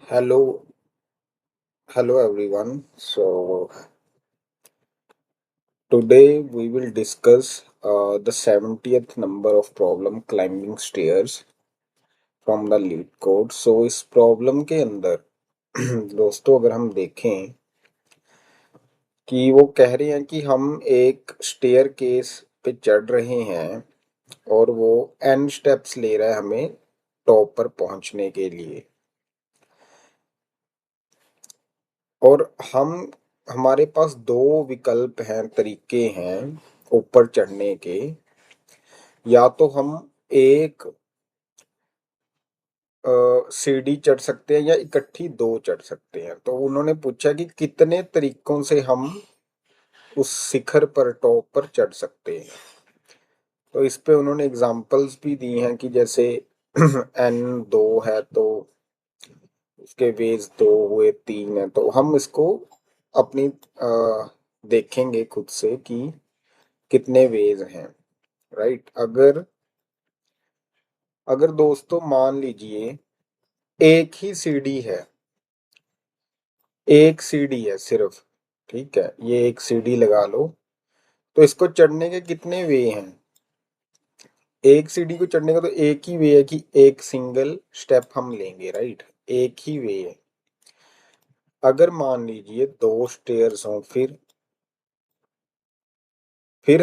Hello, hello everyone. So today we will discuss the 70th number of problem climbing stairs from the lead code. So इस problem के अंदर दोस्तों अगर हम देखें कि वो कह रहे हैं कि हम एक स्टेयर केस पे चढ़ रहे हैं और वो n स्टेप्स ले रहा है हमें टॉप पर पहुंचने के लिए और हमारे पास दो विकल्प हैं, तरीके हैं ऊपर चढ़ने के। या तो हम एक सीढ़ी चढ़ सकते हैं या इकट्ठी दो चढ़ सकते हैं। तो उन्होंने पूछा कि कितने तरीकों से हम उस शिखर पर टॉप पर चढ़ सकते हैं। तो इस पे उन्होंने एग्जांपल्स भी दी हैं कि जैसे n दो है तो उसके वेज दो हुए, तीन है तो हम इसको अपनी देखेंगे खुद से कि कितने वेज हैं। राइट। अगर अगर दोस्तों मान लीजिए एक ही सीढ़ी है, एक सीढ़ी है सिर्फ, ठीक है, ये एक सीढ़ी लगा लो। तो इसको चढ़ने के कितने वे हैं? एक सीढ़ी को चढ़ने का तो एक ही वे है कि एक सिंगल स्टेप हम लेंगे। राइट, एक ही वे है। अगर मान लीजिए दो स्टेयर्स हों, फिर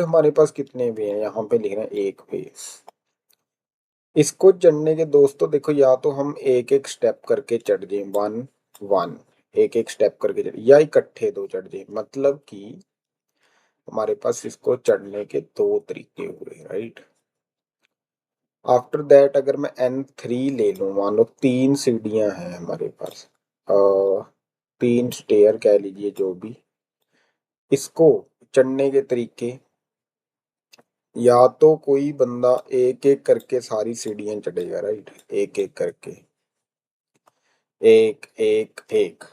हमारे पास कितने वे हैं? यहाँ पे लिख रहे हैं एक वे। इसको चढ़ने के दोस्तों देखो, या तो हम एक एक स्टेप करके चढ़ जाए, वन वन, एक एक स्टेप करके चढ़, या इकट्ठे दो चढ़ जाए। मतलब कि हमारे पास इसको चढ़ने के दो तरीके हुए। राइट। आफ्टर दैट अगर मैं n3 ले लूं, मान लो तीन सीढ़ियां हैं हमारे पास, तीन स्टेयर कह लीजिए जो भी, इसको चढ़ने के तरीके, या तो कोई बंदा एक एक करके सारी सीढ़ियां चढ़ेगा। राइट, एक एक करके, एक एक एक।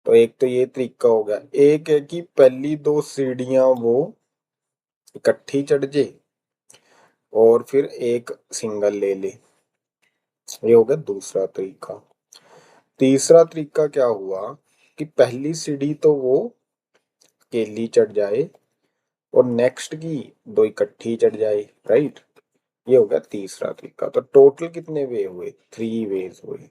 तो एक तो ये तरीका हो गया। एक है कि पहली दो सीढ़ियां वो इकट्ठी चढ़ जे और फिर एक सिंगल ले ले। ये हो गया दूसरा तरीका। तीसरा तरीका क्या हुआ कि पहली सीढ़ी तो वो अकेली चढ़ जाए और नेक्स्ट की दो इकट्ठी चढ़ जाए। राइट, ये हो गया तीसरा तरीका। तो टोटल कितने वे हुए? थ्री वेज हुए।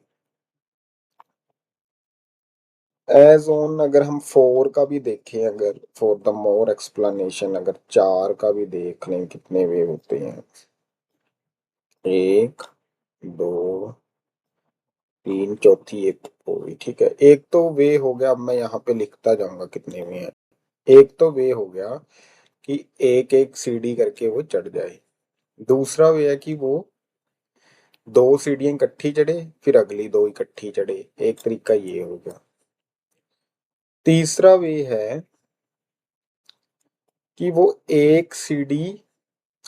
एज ऑन अगर हम फोर का भी देखें, अगर फॉर द मोर एक्सप्लेनेशन अगर चार का भी देख लें कितने वे होते हैं, एक, दो, तीन, चौथी एक होगी। ठीक है, एक तो वे हो गया। अब मैं यहाँ पे लिखता जाऊंगा कितने वे हैं। एक तो वे हो गया कि एक एक सीढ़ी करके वो चढ़ जाए। दूसरा वे है कि वो दो सीढ़ियां इकट्ठी चढ़े फिर अगली दो इकट्ठी चढ़े। एक तरीका ये हो गया। तीसरा वे है कि वो एक सीढ़ी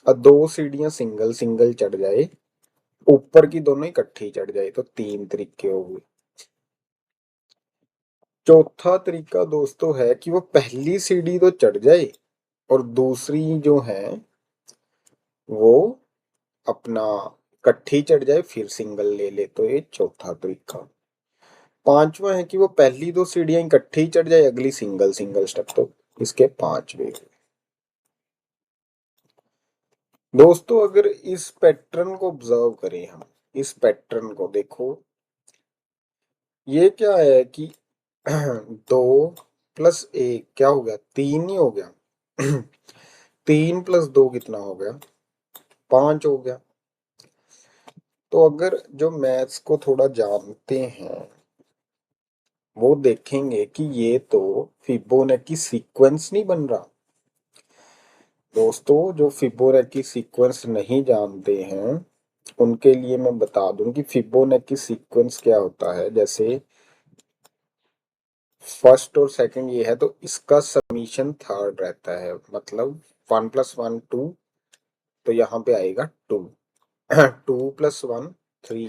और दो सीढ़ियां सिंगल सिंगल चढ़ जाए, ऊपर की दोनों इकट्ठी चढ़ जाए। तो तीन तरीके हो गए। चौथा तरीका दोस्तों है कि वो पहली सीढ़ी तो चढ़ जाए और दूसरी जो है वो अपना इकट्ठी चढ़ जाए फिर सिंगल ले ले। तो ये चौथा तरीका। पांचवा है कि वो पहली दो सीढ़ियां इकट्ठी चढ़ जाए, अगली सिंगल सिंगल स्टेप। तो इसके पांच वे। दोस्तों अगर इस पैटर्न को ऑब्जर्व करें, हम इस पैटर्न को देखो, ये क्या है कि दो प्लस एक क्या हो गया? तीन ही हो गया। तीन प्लस दो कितना हो गया? पांच हो गया। तो अगर जो मैथ्स को थोड़ा जानते हैं वो देखेंगे कि ये तो फिबोनाची सीक्वेंस नहीं बन रहा। दोस्तों जो फिबोनाची सीक्वेंस नहीं जानते हैं उनके लिए मैं बता दूं कि फिबोनाची सीक्वेंस क्या होता है। जैसे फर्स्ट और सेकंड ये है तो इसका समीशन थर्ड रहता है। मतलब वन प्लस वन टू, तो यहाँ पे आएगा two. Two plus one three,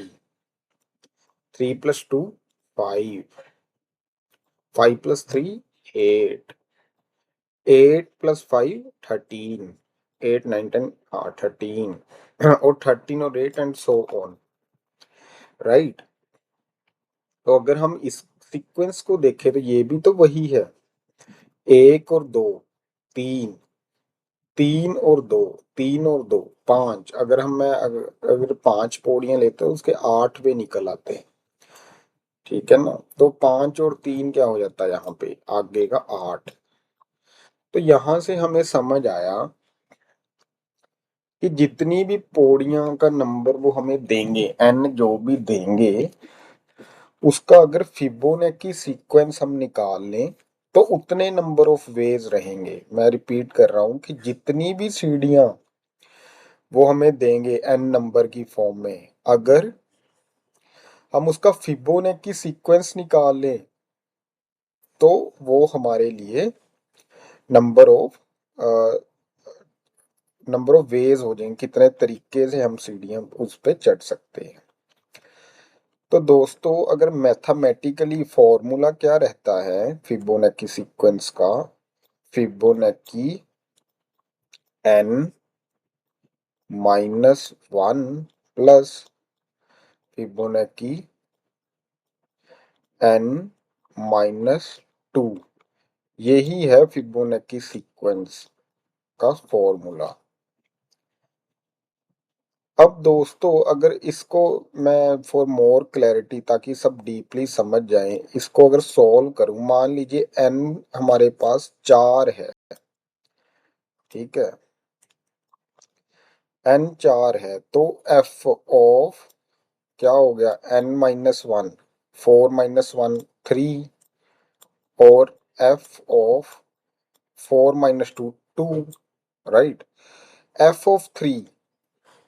three plus two five, five plus three eight, eight plus five thirteen, eight nine ten, हाँ थर्टीन। और थर्टीन और eight and so on. Right. तो अगर हम इस सीक्वेंस को देखें तो ये भी तो वही है, 1 और 2, 3, 3 और 2, 3 और 2, 5। अगर अगर 5 पौड़ियां लेते हैं उसके 8 वे निकल आते हैं, ठीक है ना। तो 5 और 3 क्या हो जाता है यहाँ पे आगे का 8। तो यहां से हमें समझ आया कि जितनी भी पौड़ियां का नंबर वो हमें देंगे, n जो भी देंगे, उसका अगर फिबोनाची सीक्वेंस हम निकाल लें तो उतने नंबर ऑफ वेज रहेंगे। मैं रिपीट कर रहा हूं कि जितनी भी सीढ़ियां वो हमें देंगे n नंबर की फॉर्म में, अगर हम उसका फिबोनाची सीक्वेंस निकाल लें तो वो हमारे लिए number of number of ways हो जाएंगे, कितने तरीके से हम सीढ़ियां उस पे चढ़ सकते हैं। तो दोस्तों अगर मैथमेटिकली फॉर्मूला क्या रहता है फिबोनाची सीक्वेंस का, Fibonacci n-1 plus Fibonacci n-2, यही है फिबोनाची सीक्वेंस का फॉर्मूला। अब दोस्तों अगर इसको मैं फॉर मोर क्लैरिटी, ताकि सब डीपली समझ जाएं, इसको अगर सॉल्व करूं, मान लीजिए n हमारे पास 4 है, ठीक है, n 4 है, तो f ऑफ क्या हो गया n-1, 4-1 3, और f of 4-2 2, right. f of 3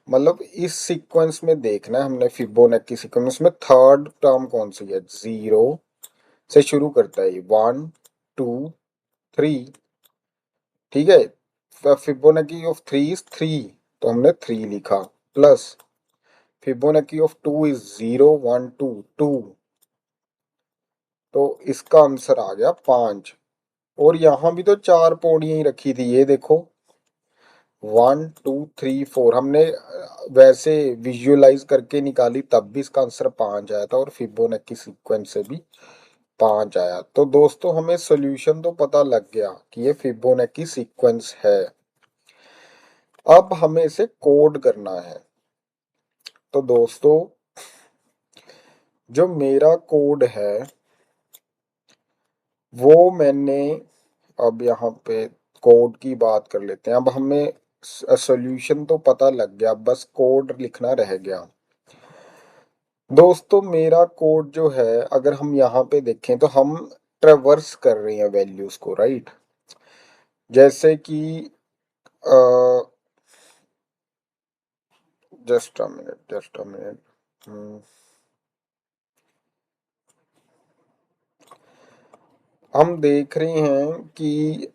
मतलब इस सीक्वेंस में देखना है हमने, फिबोनाची सीक्वेंस में थर्ड टर्म कौन सी है, 0 से शुरू करता है, 1 2 3, ठीक है। फिबोनाची ऑफ 3 इज 3, तो हमने 3 लिखा, प्लस फिबोनाची ऑफ 2 इज 0 1 2 2, तो इसका आंसर आ गया 5। और यहां भी तो 4 पौड़ियां ही रखी थी, ये देखो 1 2 3 4, हमने वैसे विजुअलाइज करके निकाली तब भी इसका आंसर 5 आया था, और फिबोनाची सीक्वेंस से भी 5 आया। तो दोस्तों हमें सोल्यूशन तो पता लग गया कि ये फिबोनाची सीक्वेंस है। अब हमें इसे कोड करना है। तो दोस्तों जो मेरा कोड है वो मैंने, अब यहाँ पे कोड की बात कर लेते हैं। अब हमें सोल्यूशन तो पता लग गया, बस कोड लिखना रह गया। दोस्तों मेरा कोड जो है, अगर हम यहाँ पे देखें तो हम ट्रेवर्स कर रहे हैं वैल्यूज को, राइट। जैसे कि जस्ट अ मिनट, हम देख रहे हैं कि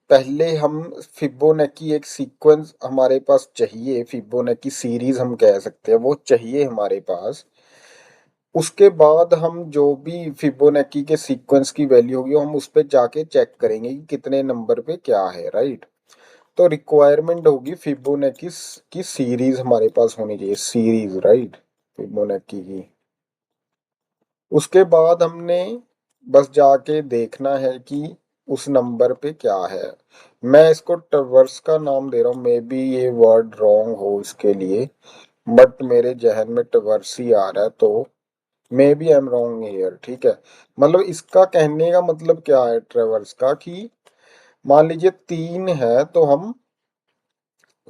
पहले हम फिबोनाची एक सीक्वेंस हमारे पास चाहिए, फिबोनाची सीरीज हम कह सकते हैं, वो चाहिए हमारे पास। उसके बाद हम जो भी फिबोनाची के सीक्वेंस की वैल्यू होगी हम उस पे जाके चेक करेंगे कि कितने नंबर पे क्या है, राइट। तो रिक्वायरमेंट होगी फिबोनाची की सीरीज हमारे पास होनी चाहिए, सीरीज, राइट, फिबोनाची की। उसके बाद हमने बस जाके देखना है कि उस नंबर पे क्या है। मैं इसको ट्रवर्स का नाम दे रहा हूँ, मे बी ये वर्ड रॉन्ग हो इसके लिए, बट मेरे जहन में ट्रवर्स ही आ रहा है, तो maybe I am wrong here, ठीक है। मतलब इसका कहने का मतलब क्या है ट्रेवर्स का, कि मान लीजिए 3 है तो हम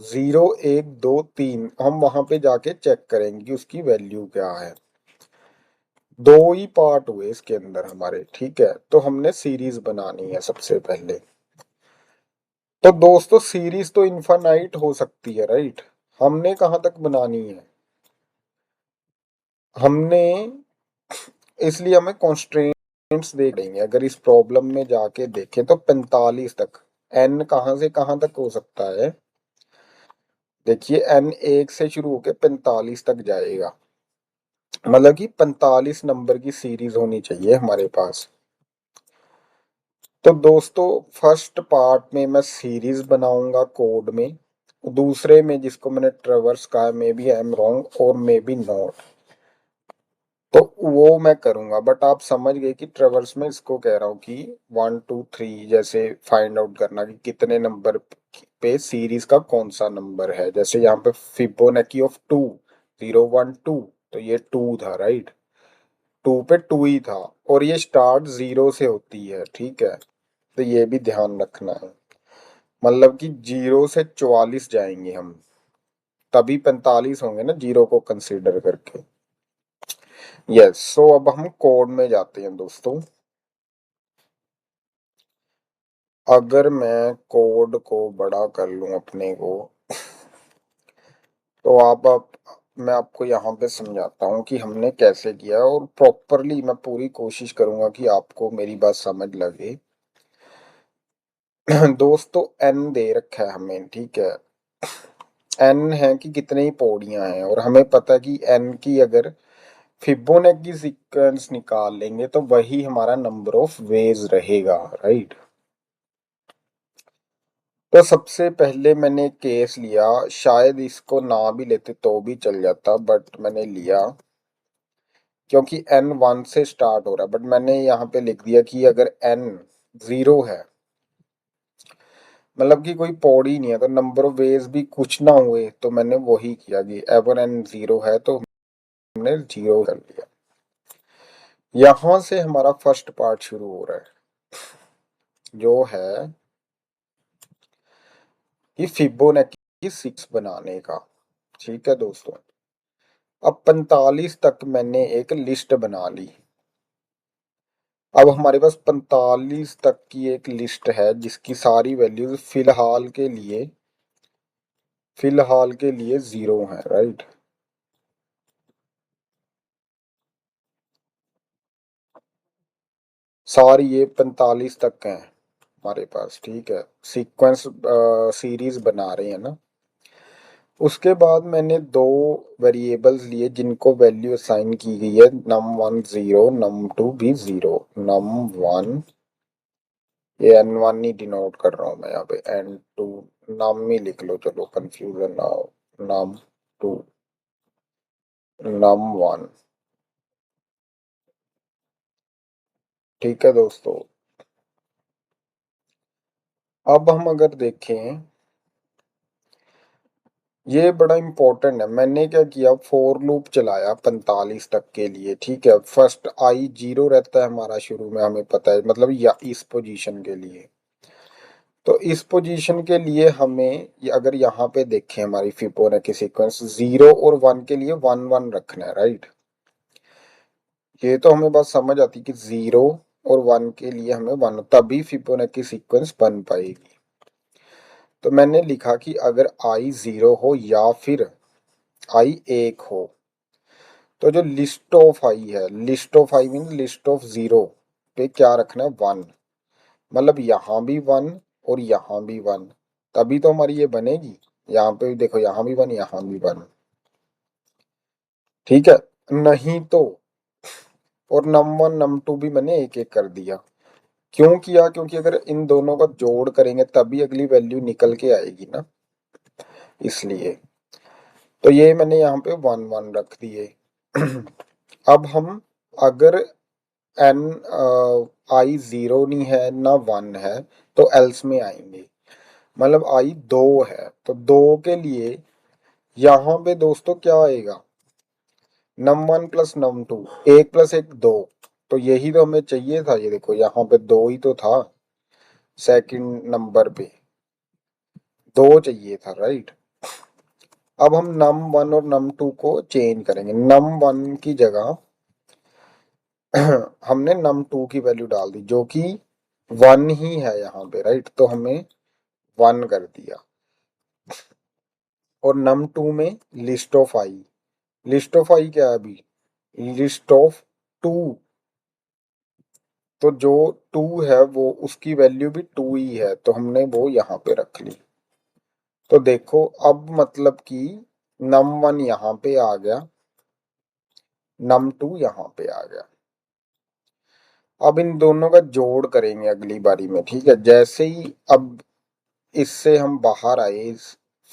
0 1 2 3 हम वहां पे जाके चेक करेंगे कि उसकी वैल्यू क्या है। दो ही पार्ट हुए इसके अंदर हमारे, ठीक है। तो हमने सीरीज बनानी है सबसे पहले। तो दोस्तों सीरीज तो इनफाइनाइट हो सकती है, राइट। हमने कहाँ तक बनानी है, हमने, इसलिए हमें कॉन्स्ट्रेंट्स देख लेंगे। अगर इस प्रॉब्लम में जाके देखें तो 45 तक, एन कहाँ से कहाँ तक हो सकता है, देखिए एन 1 से शुरू होकर 45 तक जाएगा, मतलब कि 45 नंबर की सीरीज होनी चाहिए हमारे पास। तो दोस्तों फर्स्ट पार्ट में मैं सीरीज बनाऊंगा कोड में, दूसरे में जिसको मैंने ट्रेवर्स कहा, maybe I am wrong और मे बी नॉट। तो वो मैं करूंगा, बट आप समझ गए कि ट्रेवर्स में इसको कह रहा हूँ कि 1 2 3 जैसे फाइंड आउट करना कि कितने नंबर पे सीरीज का कौन सा नंबर है। जैसे यहाँ पे फिबोनाची ऑफ 2, 0 1 2, तो ये 2 था राइट, 2 पे 2 ही था, और ये स्टार्ट 0 से होती है, ठीक है। तो ये भी ध्यान रखना है, मतलब कि 0 से 44 जाएंगे हम, तभी 45 होंगे ना 0 को कंसीडर करके। यस, सो अब हम कोड में जाते हैं दोस्तों। अगर मैं कोड को बड़ा कर लूं अपने को, तो आप मैं आपको यहाँ पे समझाता हूँ कि हमने कैसे किया, और प्रॉपरली मैं पूरी कोशिश करूंगा कि आपको मेरी बात समझ लगे। दोस्तों एन दे रखा है हमें, ठीक है। एन है कि कितनी पौड़ियां हैं, और हमें पता है कि एन की अगर फिबोनाची सीक्वेंस निकाल लेंगे तो वही हमारा नंबर ऑफ वेज रहेगा, राइट। तो सबसे पहले मैंने केस लिया, शायद इसको ना भी लेते तो भी चल जाता, बट मैंने लिया क्योंकि एन 1 से स्टार्ट हो रहा है। बट मैंने यहाँ पे लिख दिया कि अगर एन 0 है, मतलब कि कोई पौड़ी नहीं है, तो नंबर ऑफ वेज भी कुछ ना हुए, तो मैंने वही किया कि एवर एन 0 है तो हमने 0 कर लिया। यहां से हमारा फर्स्ट पार्ट शुरू हो रहा है, जो है कि फिबोनाची 6 बनाने का, ठीक है दोस्तों। अब 45 तक मैंने एक लिस्ट बना ली। अब हमारे पास 45 तक की एक लिस्ट है जिसकी सारी वैल्यूज फिलहाल के लिए 0 है, राइट। सारी ये 45 तक हैं हमारे पास, ठीक है। सीक्वेंस सीरीज बना रहे हैं ना। उसके बाद मैंने दो वेरिएबल्स लिए जिनको वैल्यू असाइन की गई है, num1 0, num2 भी 0। num1, ये n1 ही डिनोट कर रहा हूँ मैं यहाँ पे, n2 नम ही लिख लो, चलो कंफ्यूजन ना हो। num2, num1, ठीक है दोस्तों। अब हम अगर देखें, ये बड़ा इंपॉर्टेंट है। मैंने क्या किया, फोर लूप चलाया 45 तक के लिए, ठीक है। फर्स्ट आई 0 रहता है हमारा शुरू में, हमें पता है, मतलब या इस पोजीशन के लिए। तो इस पोजीशन के लिए हमें अगर यहाँ पे देखें हमारी फिबोनाची सीक्वेंस, 0 और 1 के लिए 1 1 रखना है, राइट। ये तो हमें बात समझ आती कि 0 और 1 के लिए हमें 1, तभी फिबोनाची सीक्वेंस बन पाएगी। तो मैंने लिखा कि अगर आई 0 हो या फिर आई 1 हो, तो जो लिस्ट ऑफ आई है, list of I mean list of 0 पे क्या रखना है, 1। मतलब यहाँ भी 1 और यहाँ भी 1, तभी तो हमारी ये बनेगी। यहाँ पे भी देखो, यहाँ भी 1, यहाँ भी 1, ठीक है। नहीं तो, और num1 num2 भी मैंने एक एक कर दिया। क्यों किया, क्योंकि अगर इन दोनों का जोड़ करेंगे तभी अगली वैल्यू निकल के आएगी ना, इसलिए। तो ये मैंने यहाँ पे 1 1 रख दिए। अब हम अगर एन आई 0 नहीं है ना 1 है, तो एल्स में आएंगे। मतलब आई 2 है, तो 2 के लिए यहाँ पे दोस्तों क्या आएगा, num1 प्लस num2, 1 प्लस 1 2। तो यही तो हमें चाहिए था, ये देखो यहाँ पे 2 ही तो था, सेकंड नंबर पे 2 चाहिए था, राइट। अब हम num1 और num2 को चेंज करेंगे। num1 की जगह हमने num2 की वैल्यू डाल दी, जो कि 1 ही है यहाँ पे, राइट। तो हमें 1 कर दिया। और num2 में list of I, list of I क्या है अभी, लिस्ट ऑफ 2। तो जो 2 है वो उसकी वैल्यू भी 2 ही है, तो हमने वो यहाँ पे रख ली। तो देखो अब मतलब कि num1 यहाँ पे आ गया, num2 यहाँ पे आ गया। अब इन दोनों का जोड़ करेंगे अगली बारी में, ठीक है। जैसे ही अब इससे हम बाहर आए,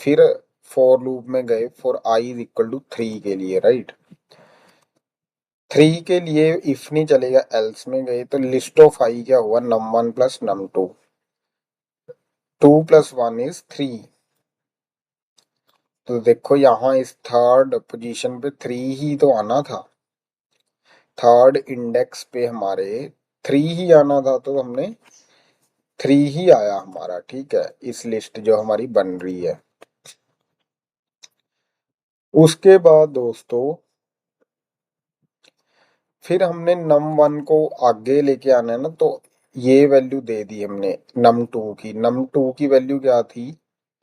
फिर फॉर लूप में गए for I is equal to 3 के लिए, राइट। 3 के लिए इफ नहीं चलेगा, एल्स में गए तो लिस्ट ऑफ आई क्या हुआ, num1 plus num2, 2 plus 1 is 3। तो देखो यहाँ इस थर्ड पोजीशन पे 3 ही तो आना था, थर्ड इंडेक्स पे हमारे 3 ही आना था, तो हमने 3 ही आया हमारा, ठीक है, इस लिस्ट जो हमारी बन रही है। उसके बाद दोस्तों फिर हमने num1 को आगे लेके आना है ना, तो ये वैल्यू दे दी हमने num2 की वैल्यू क्या थी,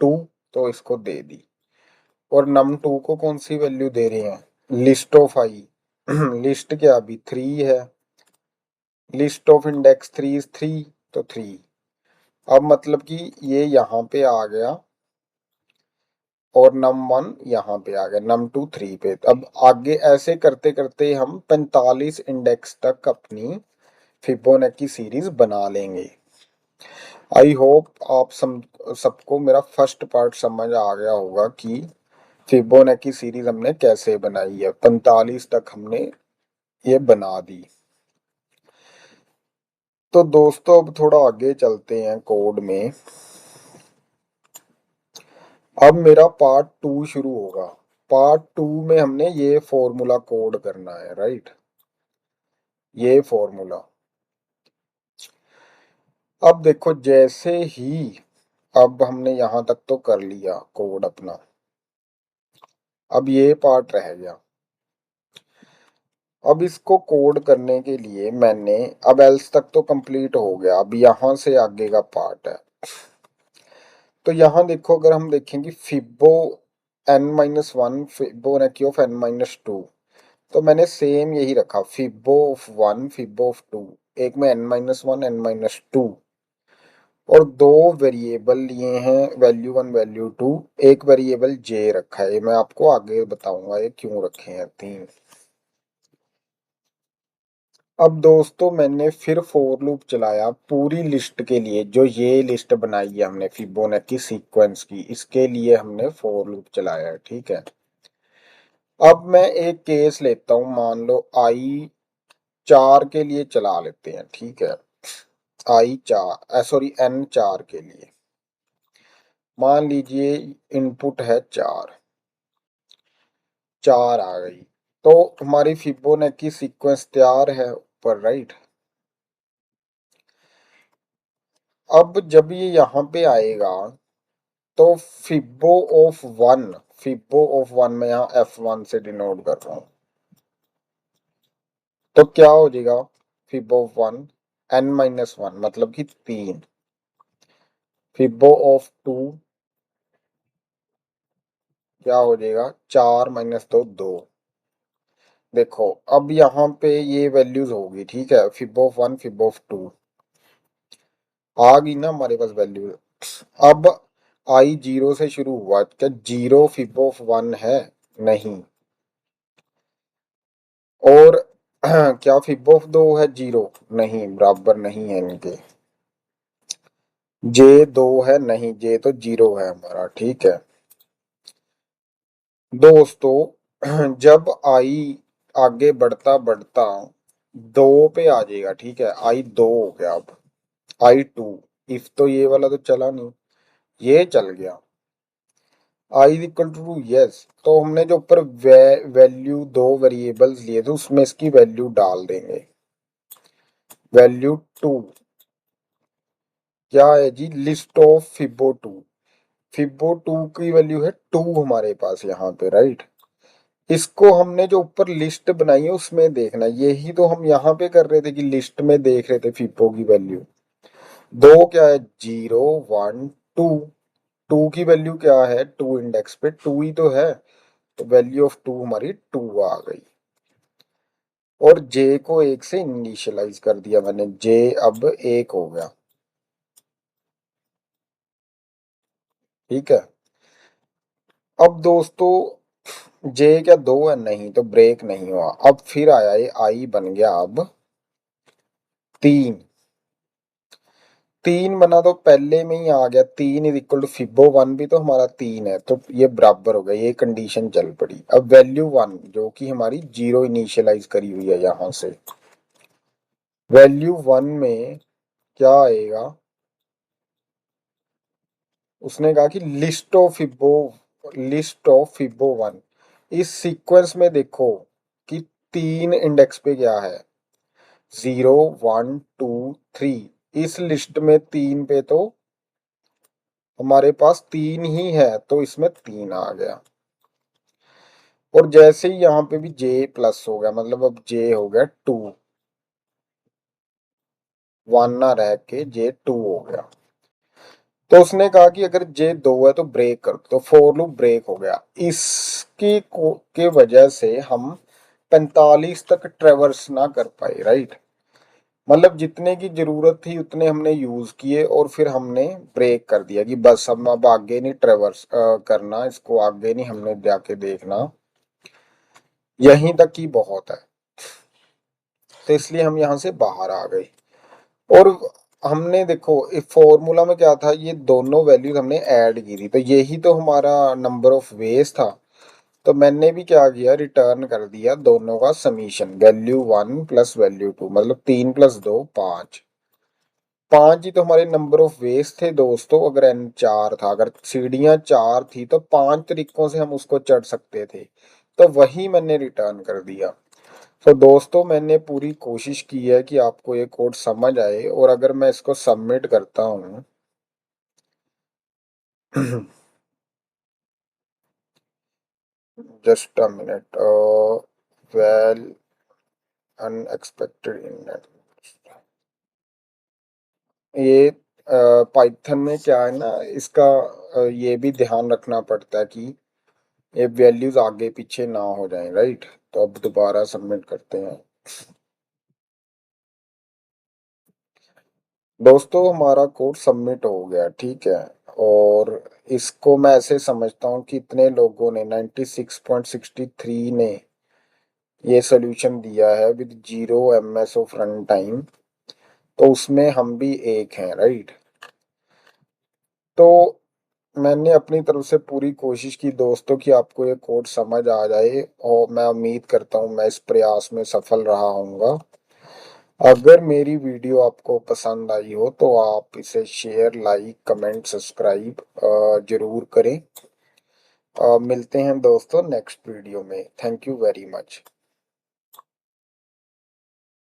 2, तो इसको दे दी। और num2 को कौन सी वैल्यू दे रहे हैं, लिस्ट ऑफ आई लिस्ट क्या अभी 3 है, लिस्ट ऑफ इंडेक्स 3 इज 3, तो 3। अब मतलब कि ये यहाँ पे आ गया और num1 यहाँ पे आ गया, num2 3 पे। अब आगे ऐसे करते करते हम 45 इंडेक्स तक अपनी फिबोनाची सीरीज बना लेंगे। आई होप आप सबको मेरा फर्स्ट पार्ट समझ आ गया होगा कि फिबोनाची सीरीज हमने कैसे बनाई है, 45 तक हमने ये बना दी। तो दोस्तों अब थोड़ा आगे चलते हैं कोड में। अब मेरा पार्ट 2 शुरू होगा। पार्ट 2 में हमने ये फॉर्मूला कोड करना है, राइट, ये फॉर्मूला। अब देखो जैसे ही, अब हमने यहां तक तो कर लिया कोड अपना, अब ये पार्ट रह गया। अब इसको कोड करने के लिए मैंने, अब एल्स तक तो कंप्लीट हो गया, अब यहां से आगे का पार्ट है। तो यहाँ देखो, अगर हम देखेंगे फिबो n-1, फिबोनाची ऑफ n-2, तो मैंने सेम यही रखा, फिबो ऑफ 1, फिबो ऑफ 2, एक में n-1, n-2, और दो वेरिएबल लिए हैं, वैल्यू 1 वैल्यू 2, एक वेरिएबल जे रखा है, मैं आपको आगे बताऊंगा ये क्यों रखे हैं 3। अब दोस्तों मैंने फिर फोर लूप चलाया पूरी लिस्ट के लिए, जो ये लिस्ट बनाई है हमने फिबोनाची सीक्वेंस की, इसके लिए हमने फोर लूप चलाया है, ठीक है। अब मैं एक केस लेता हूं, मान लो आई 4 के लिए चला लेते हैं, ठीक है, आई 4 सॉरी n 4 के लिए मान लीजिए इनपुट है 4, 4 आ गई, तो हमारी फिबोनाची सीक्वेंस तैयार है ऊपर, राइट। अब जब ये यहाँ पे आएगा तो फिबो ऑफ 1 में यहाँ f1 से डिनोट कर रहा हूँ, तो क्या हो जाएगा, फिबो ऑफ 1 n-1 मतलब कि 3, फिबो ऑफ 2 क्या हो जाएगा, 4 माइनस 2 2। देखो अब यहाँ पे ये वैल्यूज होगी, ठीक है, फिबो ऑफ 1 फिबो ऑफ 2 आ गई ना हमारे पास वैल्यू। अब आई 0 से शुरू हुआ, क्या 0 फिबो ऑफ 1 है, नहीं, और क्या फिबो ऑफ 2 है 0, नहीं, बराबर नहीं है इनके। जे 2 है, नहीं, जे तो 0 है हमारा, ठीक है। दोस्तों जब आई आगे बढ़ता बढ़ता 2 पे आ जाएगा, ठीक है, आई 2 हो गया, अब आई 2, इफ तो ये वाला तो चला नहीं, ये चल गया, आई इक्वल टू यस, तो हमने जो ऊपर वैल्यू दो वेरिएबल्स लिए थे उसमें इसकी वैल्यू डाल देंगे, वैल्यू 2 क्या है जी, लिस्ट ऑफ फिबो 2, फिबो 2 की वैल्यू है 2 हमारे पास यहाँ पे, राइट। इसको हमने जो ऊपर लिस्ट बनाई है उसमें देखना, यही तो हम यहाँ पे कर रहे थे कि लिस्ट में देख रहे थे फिबो की वैल्यू। दो क्या है, 0 1 2, 2 की वैल्यू क्या है, 2 इंडेक्स पे 2 ही तो है, तो वैल्यू ऑफ 2 हमारी 2 आ गई। और जे को 1 से इनिशियलाइज कर दिया मैंने, जे अब 1 हो गया, ठीक है। अब दोस्तों जे क्या 2 है, नहीं, तो ब्रेक नहीं हुआ, अब फिर आया ये आई बन गया अब 3, 3 बना तो पहले में ही आ गया, 3 इज इक्वल टू फिबो 1 भी तो हमारा 3 है, तो ये बराबर हो गया, ये कंडीशन चल पड़ी। अब वैल्यू 1 जो कि हमारी 0 इनिशियलाइज करी हुई है यहां से, वैल्यू 1 में क्या आएगा, उसने कहा कि लिस्ट ऑफ फिबो 1। इस सीक्वेंस में देखो कि 3 इंडेक्स पे क्या है, 0 1 2 3। इस लिस्ट में 3 पे तो हमारे पास 3 ही है, तो इसमें 3 आ गया। और जैसे ही यहाँ पे भी जे प्लस हो गया, मतलब अब जे हो गया 2, 1 ना रह के जे 2 हो गया। तो उसने कहा कि अगर जे 2 है तो ब्रेक कर दो, तो फोर लूप ब्रेक हो गया। इसकी के वजह से हम 45 तक ट्रेवर्स ना कर पाए, राइट। मतलब जितने की जरूरत थी उतने हमने यूज किए और फिर हमने ब्रेक कर दिया कि बस हम अब आगे नहीं ट्रेवर्स करना, इसको आगे नहीं हमने जाके देखना, यहीं तक ही बहुत है। तो इसलिए हम यहाँ से बाहर आ गए। और हमने देखो इस फॉर्मूला में क्या था, ये दोनों वैल्यूज हमने ऐड की थी, तो यही तो हमारा नंबर ऑफ वेज था। तो मैंने भी क्या किया, रिटर्न कर दिया दोनों का समीशन, वैल्यू 1 प्लस वैल्यू 2, मतलब 3 प्लस 2 5। 5 ही तो हमारे नंबर ऑफ वेज थे दोस्तों। अगर एन 4 था, अगर सीढ़ियां 4 थी तो 5 तरीकों से हम उसको चढ़ सकते थे, तो वही मैंने रिटर्न कर दिया। तो दोस्तों मैंने पूरी कोशिश की है कि आपको ये कोड समझ आए, और अगर मैं इसको सबमिट करता हूँ just a minute, well unexpected in ये पाइथन में क्या है ना, इसका ये भी ध्यान रखना पड़ता है कि ये वैल्यूज आगे पीछे ना हो जाएं, राइट। तो अब दोबारा सबमिट करते हैं। दोस्तों हमारा कोड सबमिट हो गया, ठीक है। और इसको मैं ऐसे समझता हूँ कि इतने लोगों ने 96.63 ने ये सोल्यूशन दिया है with 0 MS of run time, तो उसमें हम भी एक हैं, राइट। तो मैंने अपनी तरफ से पूरी कोशिश की दोस्तों कि आपको ये कोड समझ आ जाए, और मैं उम्मीद करता हूँ मैं इस प्रयास में सफल रहा हूँगा। अगर मेरी वीडियो आपको पसंद आई हो तो आप इसे शेयर, लाइक, कमेंट, सब्सक्राइब जरूर करें। मिलते हैं दोस्तों नेक्स्ट वीडियो में। Thank you very much.